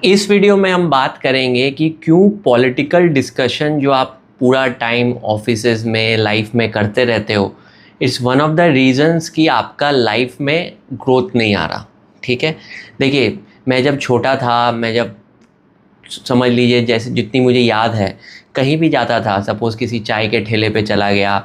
इस वीडियो में हम बात करेंगे कि क्यों पॉलिटिकल डिस्कशन जो आप पूरा टाइम ऑफिसेज में लाइफ में करते रहते हो, it's one of the reasons कि आपका लाइफ में ग्रोथ नहीं आ रहा। ठीक है, देखिए मैं जब छोटा था, मैं जब समझ लीजिए जैसे जितनी मुझे याद है, कहीं भी जाता था, सपोज़ किसी चाय के ठेले पे चला गया,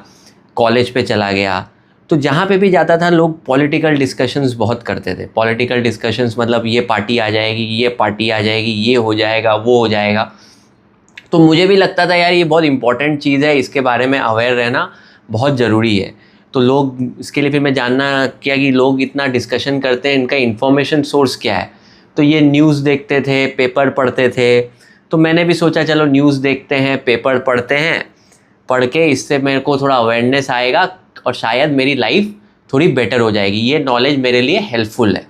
कॉलेज पे चला गया, तो जहाँ पे भी जाता था लोग पॉलिटिकल डिस्कशंस बहुत करते थे। पॉलिटिकल डिस्कशंस मतलब ये पार्टी आ जाएगी, ये पार्टी आ जाएगी, ये हो जाएगा, वो हो जाएगा। तो मुझे भी लगता था यार ये बहुत इंपॉर्टेंट चीज़ है, इसके बारे में अवेयर रहना बहुत ज़रूरी है। तो लोग इसके लिए फिर मैं जानना क्या कि लोग इतना डिस्कशन करते हैं, इनका इन्फॉर्मेशन सोर्स क्या है। तो ये न्यूज़ देखते थे, पेपर पढ़ते थे। तो मैंने भी सोचा चलो न्यूज़ देखते हैं, पेपर पढ़ते हैं, पढ़ के इससे मेरे को थोड़ा अवेयरनेस आएगा और शायद मेरी लाइफ थोड़ी बेटर हो जाएगी, ये नॉलेज मेरे लिए हेल्पफुल है।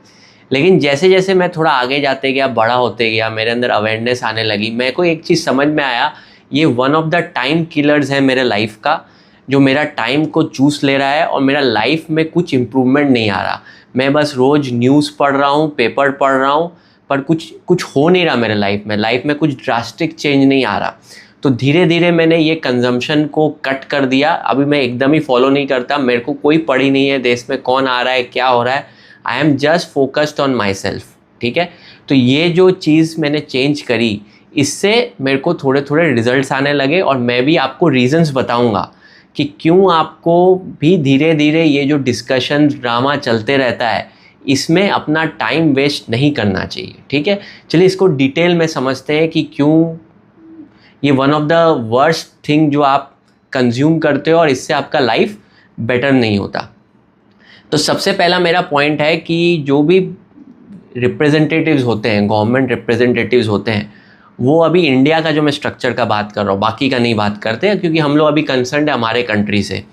लेकिन जैसे जैसे मैं थोड़ा आगे जाते गया, बड़ा होते गया, मेरे अंदर अवेयरनेस आने लगी, मेरे को एक चीज़ समझ में आया, ये one of the time killers है मेरे लाइफ का, जो मेरा टाइम को चूस ले रहा है और मेरा लाइफ में कुछ इम्प्रूवमेंट नहीं आ रहा। मैं बस रोज़ न्यूज़ पढ़ रहा हूँ, पेपर पढ़ रहा हूँ, पर कुछ कुछ हो नहीं रहा मेरे लाइफ में कुछ ड्रास्टिक चेंज नहीं आ रहा। तो धीरे धीरे मैंने ये कंजम्पशन को कट कर दिया। अभी मैं एकदम ही फॉलो नहीं करता, मेरे को कोई पड़ी नहीं है देश में कौन आ रहा है, क्या हो रहा है। I am just focused on my self. ठीक है, तो ये जो चीज़ मैंने चेंज करी, इससे मेरे को थोड़े थोड़े रिजल्ट्स आने लगे और मैं भी आपको रीजंस बताऊंगा कि क्यों आपको भी धीरे धीरे ये जो डिस्कशन ड्रामा चलते रहता है, इसमें अपना टाइम वेस्ट नहीं करना चाहिए। ठीक है, चलिए इसको डिटेल में समझते हैं कि क्यों ये one of the worst thing जो आप कंज्यूम करते हो और इससे आपका लाइफ बेटर नहीं होता। तो सबसे पहला मेरा पॉइंट है कि जो भी रिप्रेजेंटेटिव्स होते हैं, गवर्नमेंट रिप्रेजेंटेटिव्स होते हैं, वो अभी इंडिया का जो मैं स्ट्रक्चर का बात कर रहा हूँ, बाकी का नहीं बात करते हैं, क्योंकि हम लोग अभी कंसर्न है हमारे कंट्री से।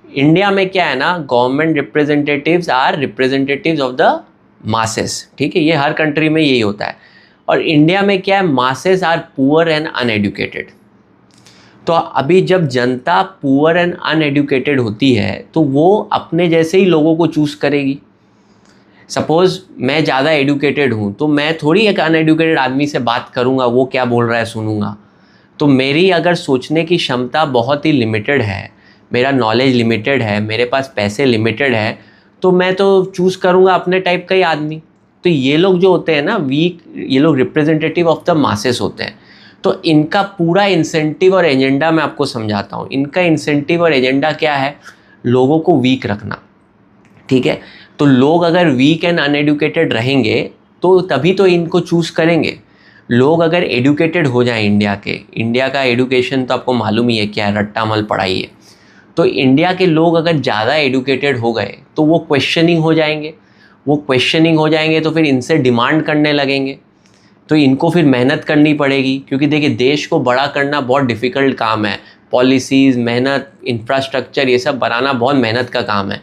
इंडिया में क्या है ना, government representatives are representatives of the masses. ठीक है, ये हर कंट्री में यही होता है। और इंडिया में क्या है, masses are poor and uneducated. तो अभी जब जनता पुअर एंड अनएडुकेटेड होती है तो वो अपने जैसे ही लोगों को चूज़ करेगी। सपोज़ मैं ज़्यादा एडुकेटेड हूँ तो मैं थोड़ी एक अनएडुकेटेड आदमी से बात करूँगा, वो क्या बोल रहा है सुनूंगा। तो मेरी अगर सोचने की क्षमता बहुत ही लिमिटेड है, मेरा नॉलेज लिमिटेड है, मेरे पास पैसे लिमिटेड है, तो मैं तो चूज़ करूँगा अपने टाइप का ही आदमी। तो ये लोग जो होते हैं ना वीक, ये लोग रिप्रेजेंटेटिव ऑफ द मासेस होते हैं। तो इनका पूरा इंसेंटिव और एजेंडा मैं आपको समझाता हूँ। इनका इंसेंटिव और एजेंडा क्या है, लोगों को वीक रखना। ठीक है, तो लोग अगर वीक एंड अनएडुकेटेड रहेंगे तो तभी तो इनको चूज़ करेंगे। लोग अगर एडुकेटेड हो जाएं, इंडिया का एडुकेशन तो आपको मालूम ही है क्या है, रट्टामल पढ़ाई है। तो इंडिया के लोग अगर ज़्यादा एडुकेटेड हो गए तो वो क्वेश्चनिंग हो जाएंगे, तो फिर इनसे डिमांड करने लगेंगे। तो इनको फिर मेहनत करनी पड़ेगी, क्योंकि देखिए देश को बड़ा करना बहुत डिफ़िकल्ट काम है। पॉलिसीज़, मेहनत, इंफ्रास्ट्रक्चर, ये सब बनाना बहुत मेहनत का काम है।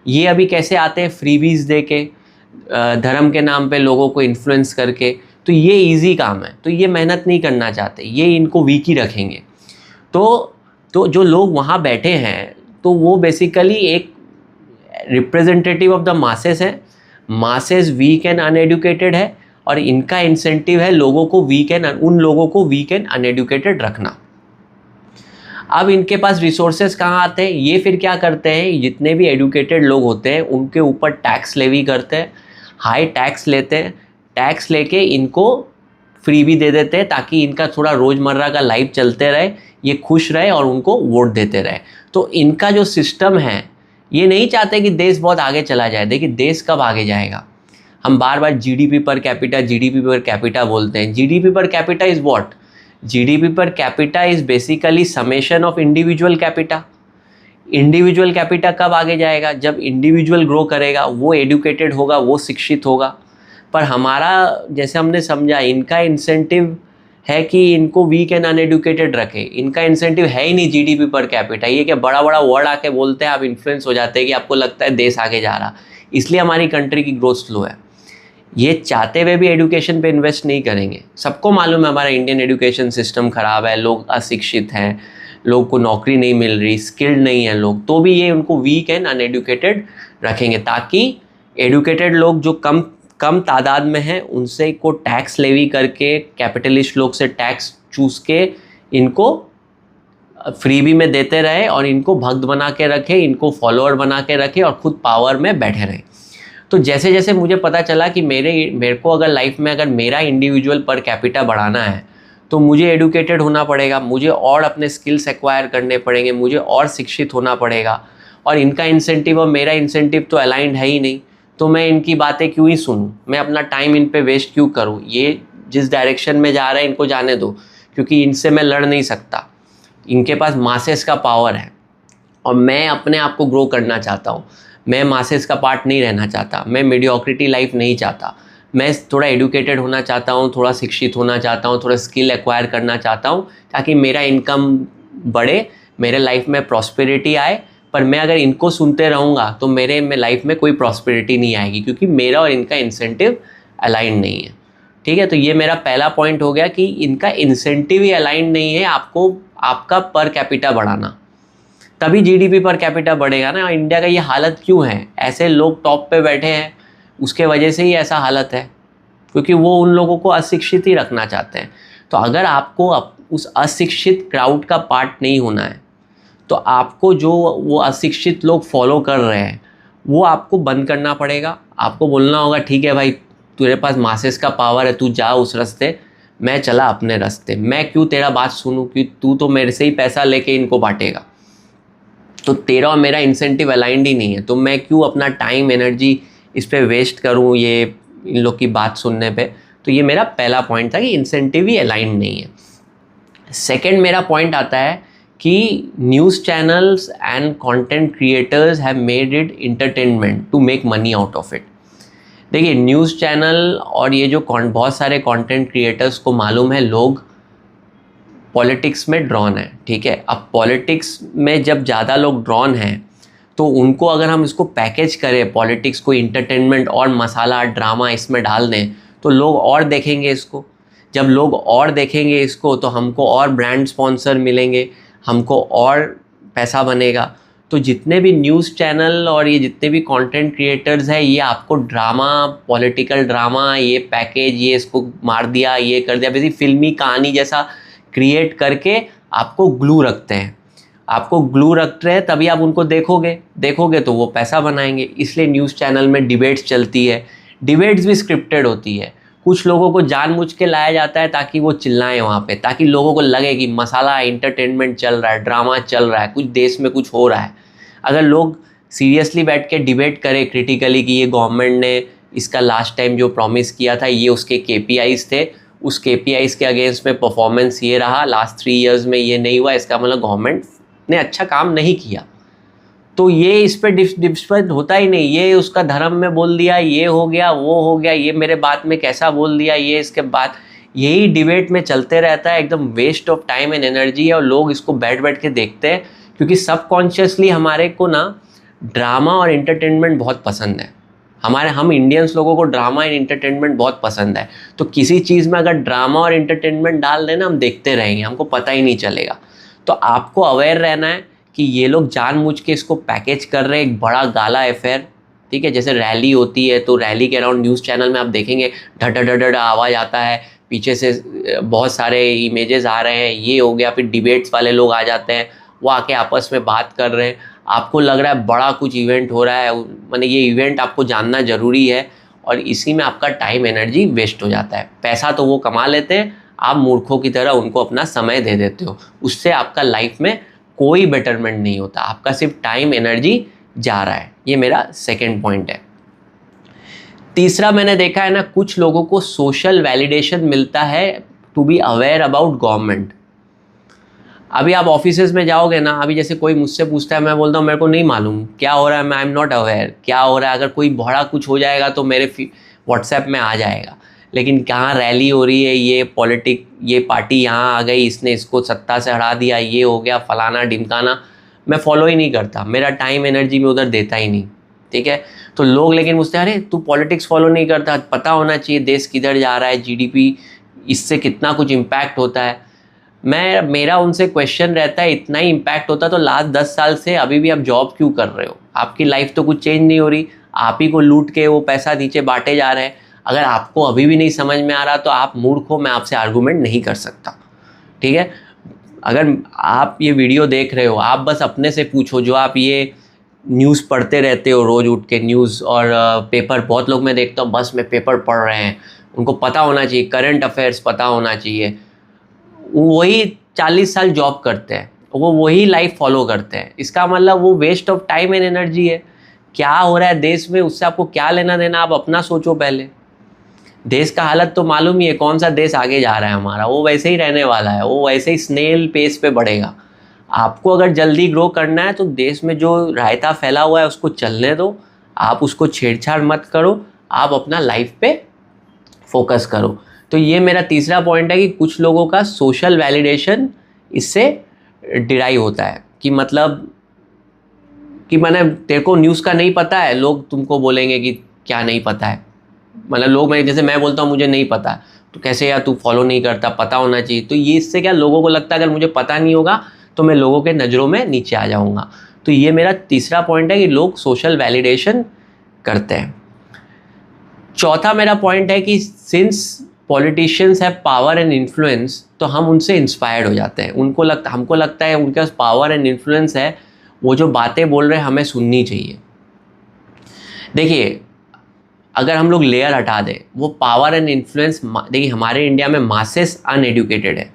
ये अभी कैसे आते हैं, फ्रीबीज दे के, धर्म के नाम पे लोगों को इन्फ्लुएंस करके। तो ये इजी काम है, तो ये मेहनत नहीं करना चाहते, ये इनको वीक ही रखेंगे। तो जो लोग वहाँ बैठे हैं तो वो बेसिकली एक रिप्रेजेंटेटिव ऑफ द मासेस है। मासेस वीक एंड अनएडुकेटेड है और इनका इंसेंटिव है लोगों को उन लोगों को वीक एंड अनएडुकेटेड रखना। अब इनके पास रिसोर्सेज कहाँ आते हैं, ये फिर क्या करते हैं, जितने भी एडुकेटेड लोग होते हैं उनके ऊपर टैक्स लेवी करते हैं, हाई टैक्स लेते हैं। टैक्स लेके इनको फ्री भी दे देते हैं ताकि इनका थोड़ा रोज़मर्रा का लाइफ चलते रहे, ये खुश रहे और उनको वोट देते रहे। तो इनका जो सिस्टम है, ये नहीं चाहते कि देश बहुत आगे चला जाए। देखिए देश कब आगे जाएगा, हम बार बार जीडीपी पर कैपिटा बोलते हैं। GDP per capita is what, GDP per capita is basically summation of individual capita. Individual capita कब आगे जाएगा, जब इंडिविजुअल ग्रो करेगा, वो एडुकेटेड होगा, वो शिक्षित होगा। पर हमारा जैसे हमने समझा, इनका इंसेंटिव है कि इनको वीक एंड अनएडुकेटेड रखे। इनका इंसेंटिव है ही नहीं जीडीपी पर कैपिटा। ये क्या बड़ा बड़ा वर्ड आके बोलते हैं, आप इन्फ्लुएंस हो जाते हैं कि आपको लगता है देश आगे जा रहा, इसलिए हमारी कंट्री की ग्रोथ स्लो है। ये चाहते हुए भी एजुकेशन पे इन्वेस्ट नहीं करेंगे। सबको मालूम है हमारा इंडियन एजुकेशन सिस्टम ख़राब है, लोग अशिक्षित हैं, लोग को नौकरी नहीं मिल रही, स्किल्ड नहीं है लोग, तो भी ये उनको वीक एंड अनएडुकेटेड रखेंगे ताकि एडुकेटेड लोग जो कम कम तादाद में हैं उनसे को टैक्स लेवी करके, कैपिटलिस्ट लोग से टैक्स चूस के इनको फ्रीबी में देते रहे और इनको भक्त बना के रखे, इनको फॉलोअर बना के रखे और खुद पावर में बैठे रहे। तो जैसे जैसे मुझे पता चला कि मेरे को अगर लाइफ में अगर मेरा इंडिविजुअल पर कैपिटा बढ़ाना है तो मुझे एडुकेटेड होना पड़ेगा, मुझे और अपने स्किल्स एक्वायर करने पड़ेंगे, मुझे और शिक्षित होना पड़ेगा। और इनका इंसेंटिव और मेरा इंसेंटिव तो अलाइंड है ही नहीं, तो मैं इनकी बातें क्यों ही सुनूं, मैं अपना टाइम इन पे वेस्ट क्यों करूं। ये जिस डायरेक्शन में जा रहे हैं इनको जाने दो, क्योंकि इनसे मैं लड़ नहीं सकता। इनके पास मासेस का पावर है और मैं अपने आप को ग्रो करना चाहता हूँ। मैं मासेस का पार्ट नहीं रहना चाहता, मैं मीडियोक्रिटी लाइफ नहीं चाहता, मैं थोड़ा एडुकेटेड होना चाहता हूँ, थोड़ा शिक्षित होना चाहता हूँ, थोड़ा स्किल एक्वायर करना चाहता हूँ ताकि मेरा इनकम बढ़े, मेरे लाइफ में प्रॉस्पेरिटी आए। पर मैं अगर इनको सुनते रहूँगा तो मेरे में लाइफ में कोई प्रॉस्पेरिटी नहीं आएगी, क्योंकि मेरा और इनका इंसेंटिव अलाइन नहीं है। ठीक है, तो ये मेरा पहला पॉइंट हो गया कि इनका इंसेंटिव ही अलाइन नहीं है आपको आपका पर कैपिटा बढ़ाना, तभी जीडीपी पर कैपिटा बढ़ेगा ना। इंडिया का ये हालत क्यों है, ऐसे लोग टॉप पे बैठे हैं, उसके वजह से ही ऐसा हालत है, क्योंकि वो उन लोगों को अशिक्षित ही रखना चाहते हैं। तो अगर आपको उस अशिक्षित क्राउड का पार्ट नहीं होना है तो आपको जो वो अशिक्षित लोग फॉलो कर रहे हैं वो आपको बंद करना पड़ेगा। आपको बोलना होगा ठीक है भाई, तेरे पास मासेस का पावर है, तू जा उस रास्ते, मैं चला अपने रास्ते, मैं क्यों तेरा बात सुनूं, कि तू तो मेरे से ही पैसा लेके इनको बांटेगा, तो तेरा और मेरा इंसेंटिव अलाइंड ही नहीं है, तो मैं क्यों अपना टाइम एनर्जी इस पे वेस्ट करूं ये इन लोग की बात सुनने पे। तो ये मेरा पहला पॉइंट था कि इंसेंटिव ही अलाइंड नहीं है। सेकंड मेरा पॉइंट आता है कि news channels and content creators have made it entertainment to make money out of it. देखिए, न्यूज़ चैनल और ये जो बहुत सारे कंटेंट क्रिएटर्स को मालूम है लोग पॉलिटिक्स में ड्रॉन है। ठीक है, अब पॉलिटिक्स में जब ज़्यादा लोग ड्रॉन हैं तो उनको अगर हम इसको पैकेज करें, पॉलिटिक्स को इंटरटेनमेंट और मसाला ड्रामा इसमें डाल दें तो लोग और देखेंगे इसको। जब लोग और देखेंगे इसको तो हमको और ब्रांड स्पॉन्सर मिलेंगे, हमको और पैसा बनेगा। तो जितने भी न्यूज़ चैनल और ये जितने भी कंटेंट क्रिएटर्स हैं ये आपको ड्रामा, पॉलिटिकल ड्रामा, ये पैकेज, ये इसको मार दिया, ये कर दिया, वैसे फिल्मी कहानी जैसा क्रिएट करके आपको ग्लू रखते हैं। आपको ग्लू रख रहे हैं तभी आप उनको देखोगे तो वो पैसा बनाएंगे। इसलिए न्यूज़ चैनल में डिबेट्स चलती है, डिबेट्स भी स्क्रिप्टेड होती है। कुछ लोगों को जानबूझ के लाया जाता है ताकि वो चिल्लाएं वहाँ पे, ताकि लोगों को लगे कि मसाला एंटरटेनमेंट चल रहा है, ड्रामा चल रहा है, कुछ देश में कुछ हो रहा है। अगर लोग सीरियसली बैठ के डिबेट करें क्रिटिकली कि ये गवर्नमेंट ने इसका लास्ट टाइम जो प्रॉमिस किया था ये उसके KPIs थे, उस KPIs के अगेंस्ट में परफॉर्मेंस ये रहा, लास्ट 3 ईयर्स में ये नहीं हुआ, इसका मतलब गवर्नमेंट ने अच्छा काम नहीं किया। तो ये इस पर डिस्कस होता ही नहीं, ये उसका धर्म में बोल दिया, ये हो गया, वो हो गया, ये मेरे बात में कैसा बोल दिया, ये इसके बाद यही डिबेट में चलते रहता है। एकदम waste of time and energy है और लोग इसको बैठ बैठ के देखते हैं, क्योंकि सबकॉन्शियसली हमारे को ना ड्रामा और एंटरटेनमेंट बहुत पसंद है। हम इंडियंस लोगों को ड्रामा एंड एंटरटेनमेंट बहुत पसंद है। तो किसी चीज़ में अगर ड्रामा और एंटरटेनमेंट डाल देना हम देखते रहेंगे, हमको पता ही नहीं चलेगा। तो आपको अवेयर रहना है कि ये लोग जानबूझ के इसको पैकेज कर रहे हैं, एक बड़ा गाला अफेयर। ठीक है, जैसे रैली होती है तो रैली के अराउंड न्यूज़ चैनल में आप देखेंगे ढड आवाज़ आता है, पीछे से बहुत सारे इमेजेस आ रहे हैं, ये हो गया, फिर डिबेट्स वाले लोग आ जाते हैं, वो आके आपस में बात कर रहे हैं। आपको लग रहा है बड़ा कुछ इवेंट हो रहा है, माने ये इवेंट आपको जानना ज़रूरी है और इसी में आपका टाइम एनर्जी वेस्ट हो जाता है। पैसा तो वो कमा लेते हैं, आप मूर्खों की तरह उनको अपना समय दे देते हो, उससे आपका लाइफ में कोई बेटरमेंट नहीं होता, आपका सिर्फ टाइम एनर्जी जा रहा है। ये मेरा सेकंड पॉइंट है। तीसरा मैंने देखा है ना, कुछ लोगों को सोशल वैलिडेशन मिलता है to be aware about government. अभी आप ऑफिसेज में जाओगे ना, अभी जैसे कोई मुझसे पूछता है, मैं बोलता हूँ मेरे को नहीं मालूम क्या हो रहा है, आई एम नॉट अवेयर क्या हो रहा है। अगर कोई बड़ा कुछ हो जाएगा तो मेरे व्हाट्सएप में आ जाएगा, लेकिन कहाँ रैली हो रही है, ये पार्टी यहाँ आ गई, इसने इसको सत्ता से हटा दिया, ये हो गया, फलाना ढिमकाना, मैं फॉलो ही नहीं करता, मेरा टाइम एनर्जी में उधर देता ही नहीं। ठीक है, तो लोग लेकिन मुझसे, अरे तू पॉलिटिक्स फॉलो नहीं करता, पता होना चाहिए देश किधर जा रहा है, GDP इससे कितना कुछ इम्पैक्ट होता है। मेरा उनसे क्वेश्चन रहता है, इतना ही इम्पैक्ट होता तो लास्ट 10 साल से अभी भी आप जॉब क्यों कर रहे हो? आपकी लाइफ तो कुछ चेंज नहीं हो रही, आप ही को लूट के वो पैसा नीचे बांटे जा रहे हैं। अगर आपको अभी भी नहीं समझ में आ रहा तो आप मूर्ख हो, मैं आपसे आर्गूमेंट नहीं कर सकता, ठीक है। अगर आप ये वीडियो देख रहे हो, आप बस अपने से पूछो, जो आप ये न्यूज़ पढ़ते रहते हो रोज़ उठ के न्यूज़ और पेपर, बहुत लोग मैं देखता हूँ बस में पेपर पढ़ रहे हैं, उनको पता होना चाहिए, करंट अफेयर्स पता होना चाहिए। वो वही 40 साल जॉब करते हैं, वो वही लाइफ फॉलो करते हैं, इसका मतलब वो waste of time and energy है। क्या हो रहा है देश में उससे आपको क्या लेना देना, आप अपना सोचो पहले। देश का हालत तो मालूम ही है, कौन सा देश आगे जा रहा है हमारा, वो वैसे ही रहने वाला है, वो वैसे ही स्नेल पेस पे बढ़ेगा। आपको अगर जल्दी ग्रो करना है तो देश में जो रायता फैला हुआ है उसको चलने दो, आप उसको छेड़छाड़ मत करो, आप अपना लाइफ पे फोकस करो। तो ये मेरा तीसरा पॉइंट है कि कुछ लोगों का सोशल वैलिडेशन इससे डिराइव होता है, कि मतलब कि मैंने तेरे को न्यूज़ का नहीं पता है, लोग तुमको बोलेंगे कि क्या नहीं पता है, मतलब लोग, मैं जैसे मैं बोलता हूँ मुझे नहीं पता, तो कैसे यार तू फॉलो नहीं करता, पता होना चाहिए। तो ये इससे क्या लोगों को लगता है अगर मुझे पता नहीं होगा तो मैं लोगों के नज़रों में नीचे आ जाऊँगा। तो ये मेरा तीसरा पॉइंट है कि लोग सोशल वैलिडेशन करते हैं। चौथा मेरा पॉइंट है कि since politicians have power and influence, तो हम उनसे इंस्पायर्ड हो जाते हैं। हमको लगता है उनके पास पावर एंड इन्फ्लुएंस है, वो जो बातें बोल रहे हैं हमें सुननी चाहिए। देखिए, अगर हम लोग लेयर हटा दें, वो पावर एंड इन्फ्लुएंस, देखिए हमारे इंडिया में मासेस अनएडुकेटेड है।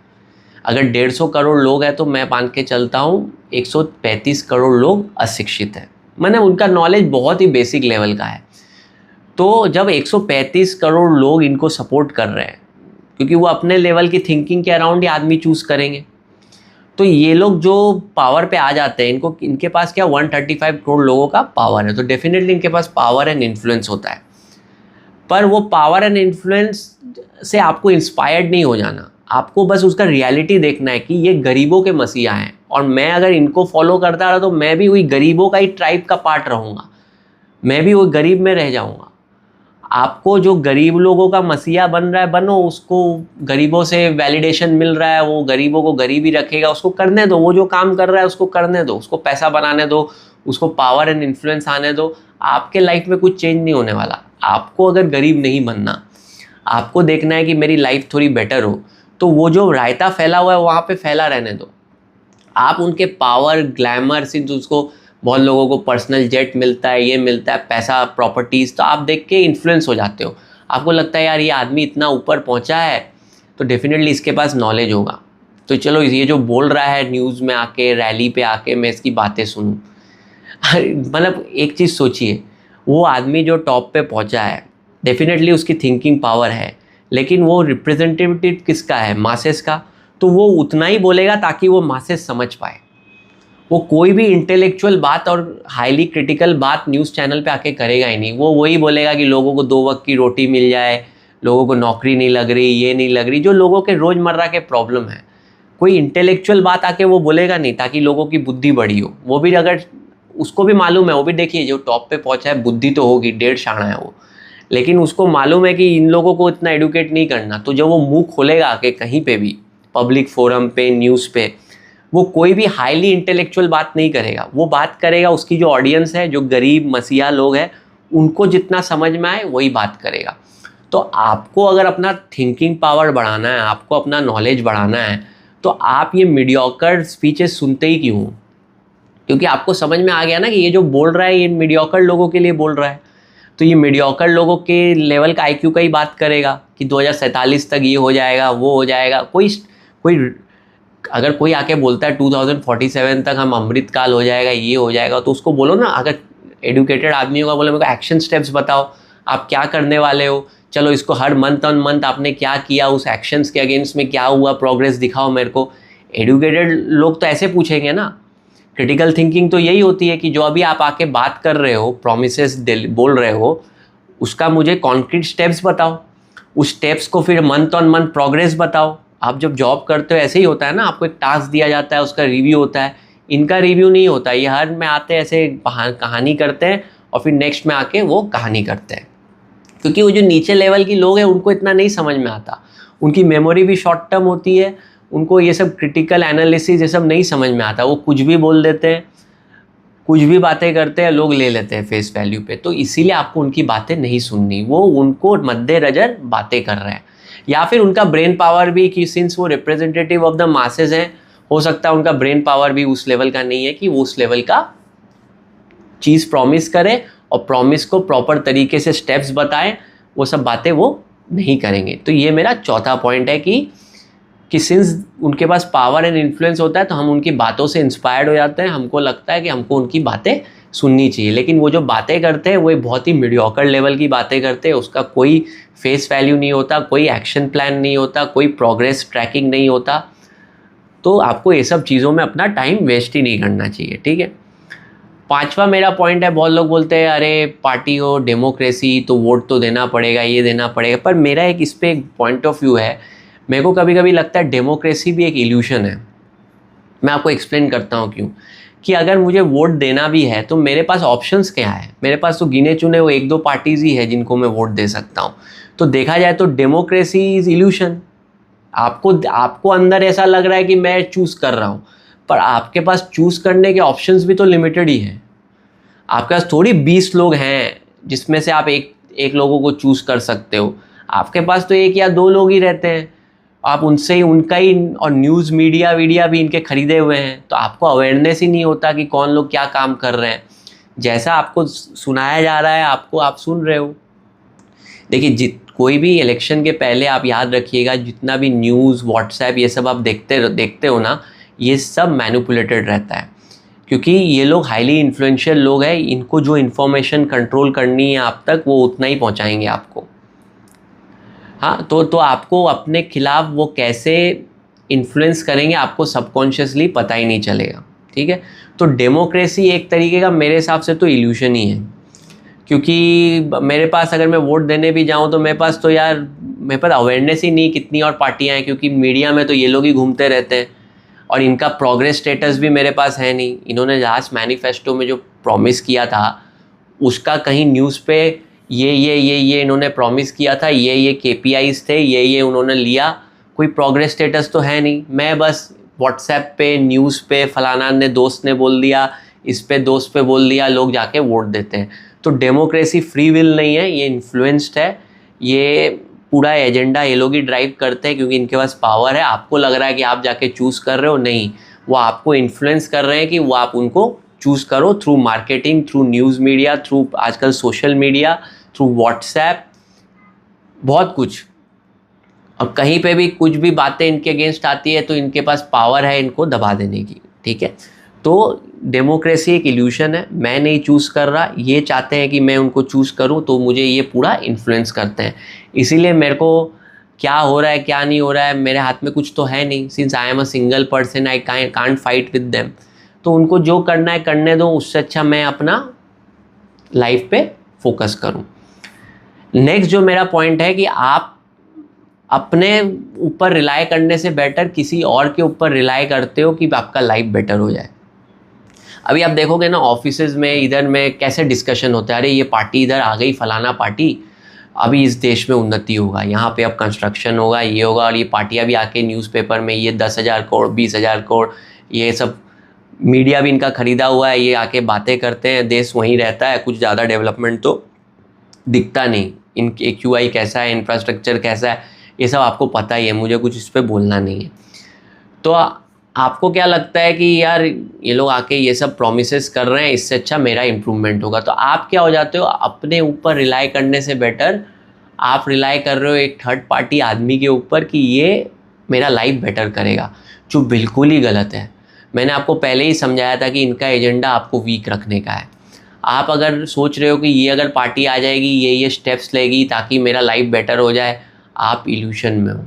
अगर 150 करोड़ लोग हैं तो मैं मान के चलता हूँ 135 करोड़ लोग अशिक्षित हैं, मैंने उनका नॉलेज बहुत ही बेसिक लेवल का है। तो जब 135 करोड़ लोग इनको सपोर्ट कर रहे हैं, क्योंकि वो अपने लेवल की थिंकिंग के अराउंड ही आदमी चूज़ करेंगे, तो ये लोग जो पावर पे आ जाते हैं, इनके पास क्या 135 करोड़ लोगों का पावर है, तो डेफिनेटली इनके पास पावर एंड इन्फ्लुएंस होता है। पर वो पावर एंड इन्फ्लुएंस से आपको इंस्पायर्ड नहीं हो जाना, आपको बस उसका रियलिटी देखना है कि ये गरीबों के मसीहा हैं, और मैं अगर इनको फॉलो करता रहा तो मैं भी वही गरीबों का ही ट्राइब का पार्ट रहूँगा, मैं भी वो गरीब में रह जाऊँगा। आपको जो गरीब लोगों का मसीहा बन रहा है बनो, उसको गरीबों से वैलिडेशन मिल रहा है, वो गरीबों को गरीब ही रखेगा, उसको करने दो, वो जो काम कर रहा है उसको करने दो, उसको पैसा बनाने दो, उसको पावर एंड इन्फ्लुएंस आने दो। आपके लाइफ में कुछ चेंज नहीं होने वाला। आपको अगर गरीब नहीं बनना, आपको देखना है कि मेरी लाइफ थोड़ी बेटर हो, तो वो जो रायता फैला हुआ है वहाँ पे फैला रहने दो। आप उनके पावर, ग्लैमर, सिंस उसको बहुत लोगों को पर्सनल जेट मिलता है, ये मिलता है, पैसा, प्रॉपर्टीज़, तो आप देख के इन्फ्लुएंस हो जाते हो। आपको लगता है यार ये आदमी इतना ऊपर पहुंचा है तो डेफिनेटली इसके पास नॉलेज होगा, तो चलो ये जो बोल रहा है न्यूज़ में आके, रैली पे आके मैं इसकी बातें सुनूं। मतलब एक चीज़ सोचिए, वो आदमी जो टॉप पे पहुंचा है, डेफिनेटली उसकी थिंकिंग पावर है, लेकिन वो रिप्रेजेंटेटिव किसका है? मासेस का। तो वो उतना ही बोलेगा ताकि वो मासेस समझ पाए। वो कोई भी इंटेलेक्चुअल बात और हाईली क्रिटिकल बात न्यूज़ चैनल पे आके करेगा ही नहीं। वो वही बोलेगा कि लोगों को 2 वक्त की रोटी मिल जाए, लोगों को नौकरी नहीं लग रही, ये नहीं लग रही, जो लोगों के रोज़मर्रा के प्रॉब्लम है। कोई इंटेलेक्चुअल बात आके वो बोलेगा नहीं ताकि लोगों की बुद्धि बढ़ी हो। वो भी अगर उसको भी मालूम है, वो भी देखिए जो टॉप पे पहुंचा है बुद्धि तो होगी, 1.5 शाणा है वो, लेकिन उसको मालूम है कि इन लोगों को इतना एडुकेट नहीं करना। तो जब वो मुंह खोलेगा आके कहीं पे भी, पब्लिक फोरम पे, न्यूज़ पे, वो कोई भी हाईली इंटेलेक्चुअल बात नहीं करेगा। वो बात करेगा उसकी जो ऑडियंस है, जो गरीब मसीहा लोग हैं, उनको जितना समझ में आए वही बात करेगा। तो आपको अगर अपना थिंकिंग पावर बढ़ाना है, आपको अपना नॉलेज बढ़ाना है, तो आप ये मीडियोकर स्पीचेस सुनते ही क्यों? क्योंकि आपको समझ में आ गया ना कि ये जो बोल रहा है ये मीडियोकर लोगों के लिए बोल रहा है। तो ये मीडियोकर लोगों के लेवल का आईक्यू का ही बात करेगा कि 2047 तक ये हो जाएगा, वो हो जाएगा। कोई अगर कोई आके बोलता है 2047 तक हम अमृतकाल हो जाएगा, ये हो जाएगा, तो उसको बोलो ना, अगर एडुकेटेड आदमी होगा, बोले मेरे को एक्शन स्टेप्स बताओ, आप क्या करने वाले हो, चलो इसको हर मंथ ऑन मंथ आपने क्या किया, उस एक्शंस के अगेंस्ट में क्या हुआ, प्रोग्रेस दिखाओ मेरे को। एडुकेटेड लोग तो ऐसे पूछेंगे ना। क्रिटिकल थिंकिंग तो यही होती है कि जो अभी आप आके बात कर रहे हो, प्रोमिसेस बोल रहे हो, उसका मुझे कॉन्क्रीट स्टेप्स बताओ, उस स्टेप्स को फिर मंथ ऑन मंथ प्रोग्रेस बताओ। आप जब जॉब करते हो ऐसे ही होता है ना, आपको एक टास्क दिया जाता है, उसका रिव्यू होता है। इनका रिव्यू नहीं होता, ये हर में आते ऐसे कहानी करते हैं और फिर नेक्स्ट में आके वो कहानी करते हैं। क्योंकि वो जो नीचे लेवल की लोग हैं उनको इतना नहीं समझ में आता, उनकी मेमोरी भी शॉर्ट टर्म होती है, उनको ये सब क्रिटिकल एनालिसिस ये सब नहीं समझ में आता, वो कुछ भी बोल देते हैं। कुछ भी बातें करते हैं लोग ले लेते हैं फेस वैल्यू पे, तो इसीलिए आपको उनकी बातें नहीं सुननी, वो उनको मद्देनजर बातें कर रहे हैं। या फिर उनका ब्रेन पावर भी, कि सिंस वो रिप्रेजेंटेटिव ऑफ द मासेज हैं, हो सकता है उनका ब्रेन पावर भी उस लेवल का नहीं है कि वो उस लेवल का चीज़ प्रॉमिस करें और प्रॉमिस को प्रॉपर तरीके से स्टेप्स बताएं, वो सब बातें वो नहीं करेंगे। तो ये मेरा चौथा पॉइंट है कि सिंस उनके पास पावर एंड इन्फ्लुएंस होता है तो हम उनकी बातों से इंस्पायर्ड हो जाते हैं, हमको लगता है कि हमको उनकी बातें सुननी चाहिए। लेकिन वो जो बातें करते हैं वो एक बहुत ही मीडियोकर लेवल की बातें करते हैं, उसका कोई फेस वैल्यू नहीं होता, कोई एक्शन प्लान नहीं होता, कोई प्रोग्रेस ट्रैकिंग नहीं होता। तो आपको ये सब चीज़ों में अपना टाइम वेस्ट ही नहीं करना चाहिए, ठीक है। पांचवा मेरा पॉइंट है, बहुत लोग बोलते हैं अरे पार्टी हो, डेमोक्रेसी, तो वोट तो देना पड़ेगा, ये देना पड़ेगा। पर मेरा एक इस पर एक पॉइंट ऑफ व्यू है, मेरे को कभी कभी लगता है डेमोक्रेसी भी एक इल्यूशन है। मैं आपको एक्सप्लेन करता हूँ क्यों। कि अगर मुझे वोट देना भी है तो मेरे पास ऑप्शंस क्या है, मेरे पास तो गिने चुने वो 1-2 पार्टीज ही है जिनको मैं वोट दे सकता हूँ। तो देखा जाए तो डेमोक्रेसी इज इल्यूशन। आपको अंदर ऐसा लग रहा है कि मैं चूज़ कर रहा हूँ, पर आपके पास चूज़ करने के ऑप्शंस भी तो लिमिटेड ही हैं। आपके पास थोड़ी 20 लोग हैं जिसमें से आप एक लोगों को चूज़ कर सकते हो। आपके पास तो 1 या 2 लोग ही रहते हैं, आप उनसे ही उनका ही, और न्यूज़ मीडिया भी इनके खरीदे हुए हैं, तो आपको अवेयरनेस ही नहीं होता कि कौन लोग क्या काम कर रहे हैं। जैसा आपको सुनाया जा रहा है आप सुन रहे हो। देखिए कोई भी इलेक्शन के पहले आप याद रखिएगा, जितना भी न्यूज़, व्हाट्सएप, ये सब आप देखते हो ना, ये सब मैनिपुलेटेड रहता है। क्योंकि ये लोग हाईली इन्फ्लुएंशियल लोग हैं, इनको जो इन्फॉर्मेशन कंट्रोल करनी है आप तक, वो उतना ही पहुंचाएंगे आपको। हाँ, तो आपको अपने खिलाफ वो कैसे इन्फ्लुएंस करेंगे आपको सबकॉन्शियसली पता ही नहीं चलेगा, ठीक है। तो डेमोक्रेसी एक तरीके का मेरे हिसाब से तो इल्यूशन ही है। क्योंकि मेरे पास अगर मैं वोट देने भी जाऊँ तो मेरे पास अवेयरनेस ही नहीं कितनी और पार्टियाँ हैं, क्योंकि मीडिया में तो ये लोग ही घूमते रहते हैं और इनका प्रोग्रेस स्टेटस भी मेरे पास है नहीं। इन्होंने लास्ट मैनिफेस्टो में जो प्रॉमिस किया था उसका कहीं न्यूज़ पे ये इन्होंने प्रॉमिस किया था, ये KPIs थे, ये उन्होंने लिया, कोई प्रोग्रेस स्टेटस तो है नहीं। मैं बस व्हाट्सएप पे, न्यूज़ पे, फलाना ने दोस्त ने बोल दिया, इस पे दोस्त पे बोल दिया, लोग जाके वोट देते हैं। तो डेमोक्रेसी फ्री विल नहीं है, ये इन्फ्लुएंस्ड है, ये पूरा एजेंडा ये लोग ही ड्राइव करते हैं क्योंकि इनके पास पावर है। आपको लग रहा है कि आप जाके चूज़ कर रहे हो, नहीं, वो आपको इन्फ्लुएंस कर रहे हैं कि वो आप उनको चूज़ करो through marketing, through news media, through आजकल सोशल मीडिया, थ्रू व्हाट्सएप, बहुत कुछ। और कहीं पे भी कुछ भी बातें इनके अगेंस्ट आती है तो इनके पास पावर है इनको दबा देने की, ठीक है। तो डेमोक्रेसी एक इल्यूशन है, मैं नहीं चूज़ कर रहा, ये चाहते हैं कि मैं उनको चूज़ करूं, तो मुझे ये पूरा इन्फ्लुएंस करते हैं। इसीलिए मेरे को क्या हो रहा है क्या नहीं हो रहा है मेरे हाथ में कुछ तो है नहीं, since I am a single person, I can't fight with them. तो उनको जो करना है करने दो, उससे अच्छा मैं अपना लाइफ पे फोकस करूं। नेक्स्ट जो मेरा पॉइंट है कि आप अपने ऊपर रिलाई करने से बेटर किसी और के ऊपर रिलाई करते हो कि आपका लाइफ बेटर हो जाए। अभी आप देखोगे ना ऑफिसेज में, इधर में कैसे डिस्कशन होता है, अरे ये पार्टी इधर आ गई, फलाना पार्टी, अभी इस देश में उन्नति होगा, यहाँ पे अब कंस्ट्रक्शन होगा, ये होगा, और ये पार्टियाँ भी आके न्यूज़पेपर में ये 10,000 करोड़ 20,000 करोड़, ये सब मीडिया भी इनका खरीदा हुआ है, ये आके बातें करते हैं, देश वहीं रहता है, कुछ ज़्यादा डेवलपमेंट तो दिखता नहीं। इनके QI कैसा है, इंफ्रास्ट्रक्चर कैसा है, ये सब आपको पता ही है, मुझे कुछ इस पर बोलना नहीं है। तो आपको क्या लगता है कि यार ये लोग आके ये सब प्रोमिसेस कर रहे हैं, इससे अच्छा मेरा इम्प्रूवमेंट होगा। तो आप क्या हो जाते हो, अपने ऊपर रिलाई करने से बेटर आप रिलाई कर रहे हो एक थर्ड पार्टी आदमी के ऊपर कि ये मेरा लाइफ बेटर करेगा, जो बिल्कुल ही गलत है। मैंने आपको पहले ही समझाया था कि इनका एजेंडा आपको वीक रखने का है। आप अगर सोच रहे हो कि ये अगर पार्टी आ जाएगी, ये स्टेप्स लेगी ताकि मेरा लाइफ बेटर हो जाए, आप इल्यूशन में हो।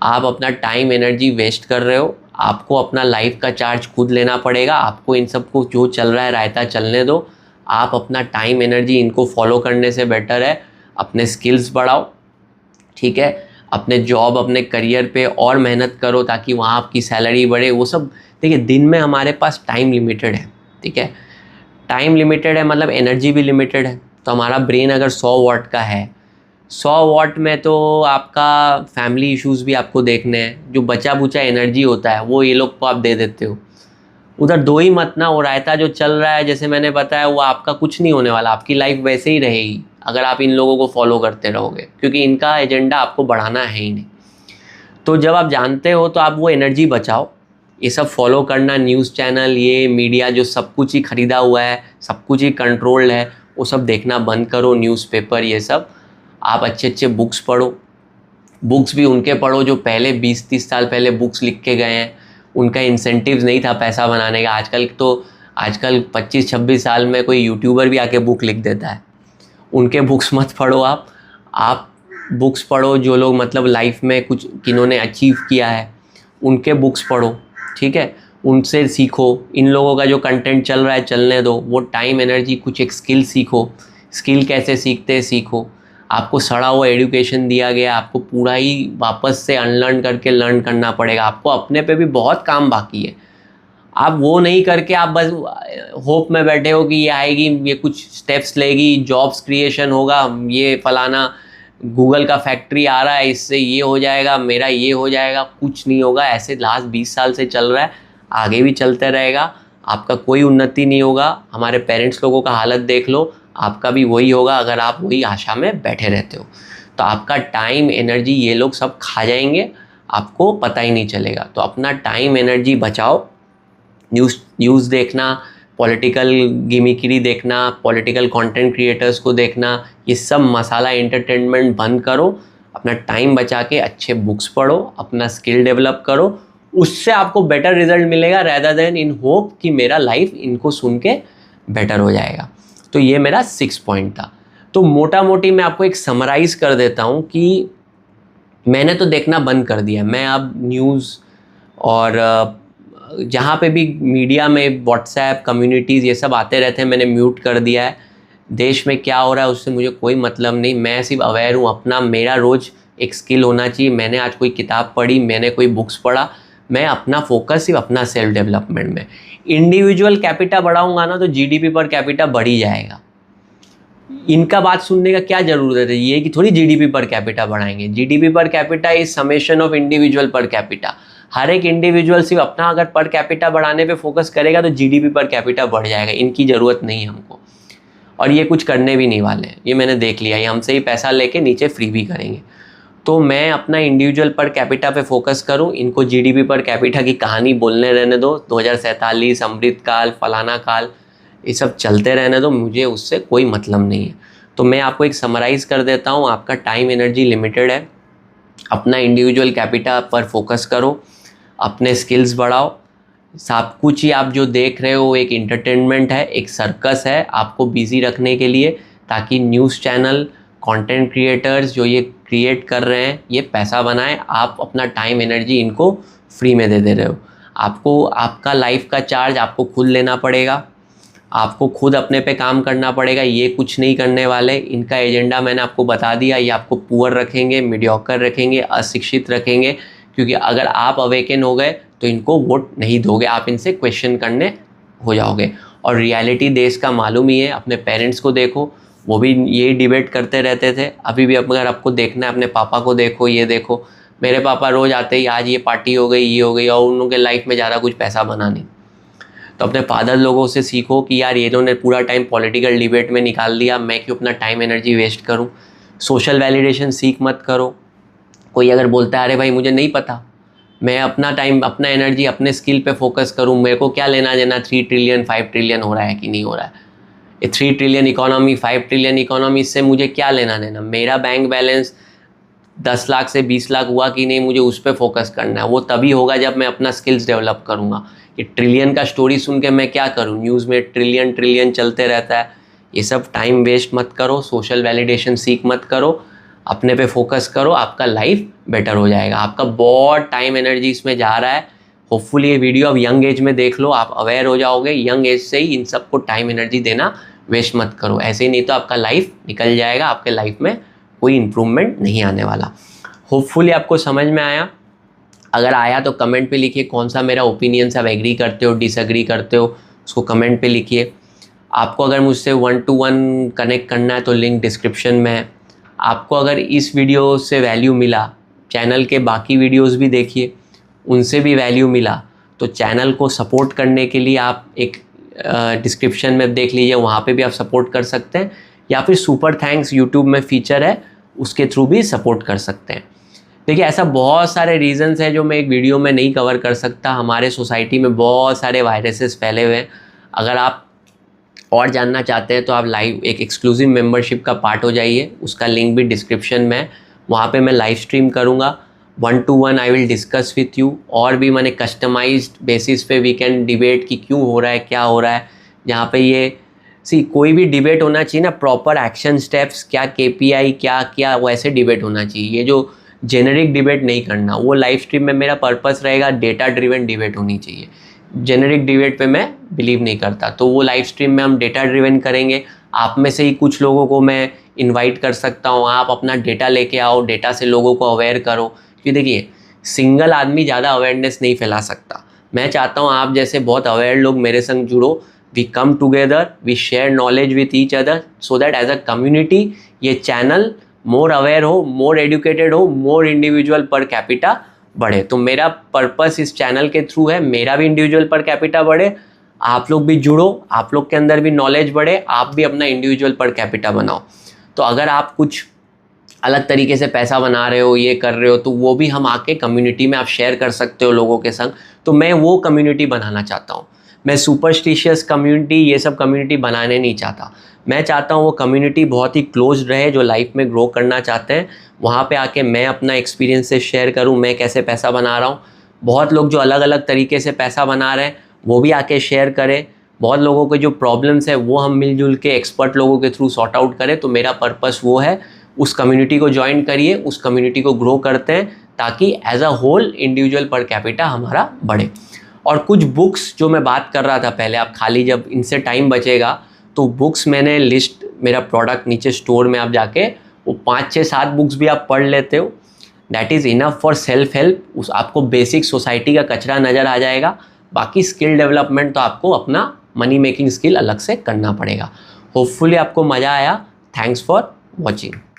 आप अपना टाइम एनर्जी वेस्ट कर रहे हो। आपको अपना लाइफ का चार्ज खुद लेना पड़ेगा। आपको इन सबको जो चल रहा है रायता चलने दो। आप अपना टाइम एनर्जी इनको फॉलो करने से बेटर है अपने स्किल्स बढ़ाओ, ठीक है। अपने जॉब, अपने करियर पे और मेहनत करो ताकि वहाँ आपकी सैलरी बढ़े। वो सब देखिए, दिन में हमारे पास टाइम लिमिटेड है, ठीक है। टाइम लिमिटेड है मतलब एनर्जी भी लिमिटेड है। तो हमारा ब्रेन अगर 100 वॉट का है, 100 वॉट में तो आपका फैमिली इश्यूज़ भी आपको देखने हैं। जो बचा बुचा एनर्जी होता है वो ये लोग को आप दे देते हो। उधर दो ही मत ना। वो रायता जो चल रहा है जैसे मैंने बताया, वो आपका कुछ नहीं होने वाला, आपकी लाइफ वैसे ही रहेगी अगर आप इन लोगों को फॉलो करते रहोगे, क्योंकि इनका एजेंडा आपको बढ़ाना है ही नहीं। तो जब आप जानते हो तो आप वो एनर्जी बचाओ। ये सब फॉलो करना, न्यूज़ चैनल, ये मीडिया जो सब कुछ ही खरीदा हुआ है, सब कुछ ही कंट्रोल्ड है, वो सब देखना बंद करो। न्यूज़पेपर ये सब, आप अच्छे अच्छे बुक्स पढ़ो। बुक्स भी उनके पढ़ो जो पहले 20-30 साल पहले बुक्स लिख के गए हैं। उनका इंसेंटिव्स नहीं था पैसा बनाने का। आजकल 25-26 साल में कोई यूट्यूबर भी आके बुक लिख देता है। उनके बुक्स मत पढ़ो आप बुक्स पढ़ो जो लोग मतलब लाइफ में कुछ किन्होंने अचीव किया है, उनके बुक्स पढ़ो, ठीक है, उनसे सीखो। इन लोगों का जो कंटेंट चल रहा है चलने दो, वो टाइम एनर्जी कुछ एक स्किल सीखो। स्किल कैसे सीखते हैं सीखो। आपको सड़ा हुआ एजुकेशन दिया गया, आपको पूरा ही वापस से अनलर्न करके लर्न करना पड़ेगा। आपको अपने पे भी बहुत काम बाकी है। आप वो नहीं करके आप बस होप में बैठे हो कि ये आएगी, ये कुछ स्टेप्स लेगी, जॉब्स क्रिएशन होगा, ये फलाना गूगल का फैक्ट्री आ रहा है, इससे ये हो जाएगा, मेरा ये हो जाएगा। कुछ नहीं होगा। ऐसे लास्ट 20 साल से चल रहा है, आगे भी चलते रहेगा। आपका कोई उन्नति नहीं होगा। हमारे पेरेंट्स लोगों का हालत देख लो, आपका भी वही होगा अगर आप वही आशा में बैठे रहते हो। तो आपका टाइम एनर्जी ये लोग सब खा जाएंगे, आपको पता ही नहीं चलेगा। तो अपना टाइम एनर्जी बचाओ। न्यूज़ देखना, पॉलिटिकल गिमिक्री देखना, पॉलिटिकल कंटेंट क्रिएटर्स को देखना, ये सब मसाला एंटरटेनमेंट बंद करो। अपना टाइम बचा के अच्छे बुक्स पढ़ो, अपना स्किल डेवलप करो। उससे आपको बेटर रिजल्ट मिलेगा रैदर देन इन होप कि मेरा लाइफ इनको सुन के बेटर हो जाएगा। तो ये मेरा 6 पॉइंट था। तो मोटा मोटी मैं आपको एक समराइज कर देता हूँ कि मैंने तो देखना बंद कर दिया। मैं अब न्यूज़ और जहाँ पे भी मीडिया में व्हाट्सएप कम्युनिटीज़ ये सब आते रहते हैं, मैंने म्यूट कर दिया है। देश में क्या हो रहा है उससे मुझे कोई मतलब नहीं। मैं सिर्फ अवेयर हूँ अपना। मेरा रोज़ एक स्किल होना चाहिए। मैंने आज कोई किताब पढ़ी, मैंने कोई बुक्स पढ़ा, मैं अपना फोकस सिर्फ अपना सेल्फ डेवलपमेंट में। इंडिविजुअल कैपिटा बढ़ाऊंगा ना तो जीडीपी पर कैपिटा बढ़ ही जाएगा। इनका बात सुनने का क्या ज़रूरत है। ये कि थोड़ी जीडीपी पर कैपिटा बढ़ाएंगे। GDP per capita is summation of individual per capita. हर एक इंडिविजुअल सिर्फ अपना अगर पर कैपिटा बढ़ाने पे फोकस करेगा तो जीडीपी पर कैपिटा बढ़ जाएगा। इनकी ज़रूरत नहीं है हमको, और ये कुछ करने भी नहीं वाले हैं। ये मैंने देख लिया, ये हमसे ही पैसा लेके नीचे फ्री भी करेंगे। तो मैं अपना इंडिविजुअल पर कैपिटा पे फोकस करूं, इनको जीडीपी पर कैपिटा की कहानी बोलने रहने दो। 2047, अमृत काल, फलाना काल, ये सब चलते रहने दो, मुझे उससे कोई मतलब नहीं है। तो मैं आपको एक समराइज कर देता हूं, आपका टाइम एनर्जी लिमिटेड है। अपना इंडिविजुअल कैपिटा पर फोकस करो, अपने स्किल्स बढ़ाओ। सब कुछ ही आप जो देख रहे हो एक एंटरटेनमेंट है, एक सर्कस है आपको बिजी रखने के लिए, ताकि न्यूज़ चैनल, कंटेंट क्रिएटर्स जो ये क्रिएट कर रहे हैं ये पैसा बनाएं। आप अपना टाइम एनर्जी इनको फ्री में दे रहे हो। आपको आपका लाइफ का चार्ज आपको खुद लेना पड़ेगा। आपको खुद अपने पे काम करना पड़ेगा। ये कुछ नहीं करने वाले। इनका एजेंडा मैंने आपको बता दिया। ये आपको पुअर रखेंगे, मीडियोकर रखेंगे, अशिक्षित रखेंगे। क्योंकि अगर आप अवेकन हो गए तो इनको वोट नहीं दोगे, आप इनसे क्वेश्चन करने हो जाओगे। और रियलिटी देश का मालूम ही है। अपने पेरेंट्स को देखो, वो भी यही डिबेट करते रहते थे। अभी भी अगर आपको देखना है अपने पापा को देखो, ये देखो, मेरे पापा रोज़ आते ही आज ये पार्टी हो गई, ये हो गई, और उन लोगों के लाइफ में ज़्यादा कुछ पैसा बना नहीं। तो अपने फादर लोगों से सीखो कि यार ये लोगों ने पूरा टाइम पॉलिटिकल डिबेट में निकाल दिया, मैं क्यों अपना टाइम एनर्जी वेस्ट करूँ। सोशल वैलिडेशन सीख मत करो। कोई अगर बोलता है अरे भाई मुझे नहीं पता, मैं अपना टाइम, अपना एनर्जी अपने स्किल पे फोकस करूँ, मेरे को क्या लेना देना 3 ट्रिलियन 5 ट्रिलियन हो रहा है कि नहीं हो रहा है। ये 3 ट्रिलियन इकोनॉमी, 5 ट्रिलियन इकोनॉमी, इससे मुझे क्या लेना देना। मेरा बैंक बैलेंस 10 लाख से 20 लाख हुआ कि नहीं, मुझे उस पर फोकस करना है। वो तभी होगा जब मैं अपना स्किल्स डेवलप करूँगा। ये ट्रिलियन का स्टोरी सुन के मैं क्या करूँ। न्यूज़ में ट्रिलियन ट्रिलियन चलते रहता है। ये सब टाइम वेस्ट मत करो। सोशल वैलिडेशन सीख मत करो। अपने पे फोकस करो, आपका लाइफ बेटर हो जाएगा। आपका बहुत टाइम एनर्जी इसमें जा रहा है। होपफुली ये वीडियो अब यंग एज में देख लो, आप अवेयर हो जाओगे। यंग एज से ही इन सबको टाइम एनर्जी देना वेस्ट मत करो। ऐसे ही नहीं तो आपका लाइफ निकल जाएगा, आपके लाइफ में कोई इम्प्रूवमेंट नहीं आने वाला। होपफुली आपको समझ में आया। अगर आया तो कमेंट पे लिखिए कौन सा मेरा ओपिनियन से आप एग्री करते हो, डिसएग्री करते हो, उसको कमेंट पे लिखिए। आपको अगर मुझसे 1-to-1 कनेक्ट करना है तो लिंक डिस्क्रिप्शन में है। आपको अगर इस वीडियो से वैल्यू मिला, चैनल के बाकी वीडियोस भी देखिए, उनसे भी वैल्यू मिला, तो चैनल को सपोर्ट करने के लिए आप एक डिस्क्रिप्शन में देख लीजिए, वहाँ पे भी आप सपोर्ट कर सकते हैं, या फिर सुपर थैंक्स यूट्यूब में फीचर है उसके थ्रू भी सपोर्ट कर सकते हैं। देखिए ऐसा बहुत सारे रीजंस हैं जो मैं एक वीडियो में नहीं कवर कर सकता। हमारे सोसाइटी में बहुत सारे वायरसेस फैले हुए हैं। अगर आप और जानना चाहते हैं तो आप लाइव एक एक्सक्लूसिव मेंबरशिप का पार्ट हो जाइए, उसका लिंक भी डिस्क्रिप्शन में है। वहाँ पे मैं लाइव स्ट्रीम करूँगा, 1-to-1 I will discuss with you, और भी मैंने कस्टमाइज्ड बेसिस पे वी कैन डिबेट कि क्यों हो रहा है, क्या हो रहा है। जहाँ पे ये कोई भी डिबेट होना चाहिए ना, प्रॉपर एक्शन स्टेप्स, क्या KPI क्या क्या, वैसे डिबेट होना चाहिए। ये जो जेनरिक डिबेट नहीं करना, वो लाइव स्ट्रीम में मेरा पर्पस रहेगा डेटा ड्रिवन डिबेट होनी चाहिए। जेनरिक डिबेट पे मैं बिलीव नहीं करता, तो वो लाइव स्ट्रीम में हम डेटा ड्रिवन करेंगे। आप में से ही कुछ लोगों को मैं इनवाइट कर सकता हूँ, आप अपना डेटा लेके आओ, डेटा से लोगों को अवेयर करो। क्योंकि देखिए सिंगल आदमी ज़्यादा अवेयरनेस नहीं फैला सकता। मैं चाहता हूँ आप जैसे बहुत अवेयर लोग मेरे संग जुड़ो, we come together, we share knowledge with each other, so that as a community ये चैनल मोर अवेयर हो, मोर एडुकेटेड हो, मोर इंडिविजुअल पर कैपिटा बढ़े। तो मेरा पर्पस इस चैनल के थ्रू है, मेरा भी इंडिविजुअल पर कैपिटा बढ़े, आप लोग भी जुड़ो, आप लोग के अंदर भी नॉलेज बढ़े, आप भी अपना इंडिविजुअल पर कैपिटा बनाओ। तो अगर आप कुछ अलग तरीके से पैसा बना रहे हो, ये कर रहे हो, तो वो भी हम आके कम्युनिटी में आप शेयर कर सकते हो लोगों के संग। तो मैं वो कम्युनिटी बनाना चाहता हूँ। मैं सुपरस्टिशियस कम्युनिटी, ये सब कम्युनिटी बनाने नहीं चाहता। मैं चाहता हूँ वो कम्युनिटी बहुत ही क्लोज रहे, जो लाइफ में ग्रो करना चाहते हैं। वहाँ पे आके मैं अपना एक्सपीरियंस से शेयर करूँ, मैं कैसे पैसा बना रहा हूँ। बहुत लोग जो अलग अलग तरीके से पैसा बना रहे हैं वो भी आके शेयर करें। बहुत लोगों के जो प्रॉब्लम्स है वो हम मिलजुल के एक्सपर्ट लोगों के थ्रू सॉर्ट आउट करें। तो मेरा पर्पस वो है, उस कम्युनिटी को ज्वाइन करिए, उस कम्युनिटी को ग्रो करते हैं, ताकि as a whole individual per capita हमारा बढ़े। और कुछ बुक्स जो मैं बात कर रहा था पहले, आप खाली जब इनसे टाइम बचेगा तो बुक्स मैंने लिस्ट, मेरा प्रोडक्ट नीचे स्टोर में आप जाके वो 5-6-7 बुक्स भी आप पढ़ लेते हो, that is enough for self help. उस आपको बेसिक सोसाइटी का कचरा नज़र आ जाएगा। बाकी स्किल डेवलपमेंट तो आपको अपना मनी मेकिंग स्किल अलग से करना पड़ेगा। होपफुली आपको मज़ा आया। Thanks for watching.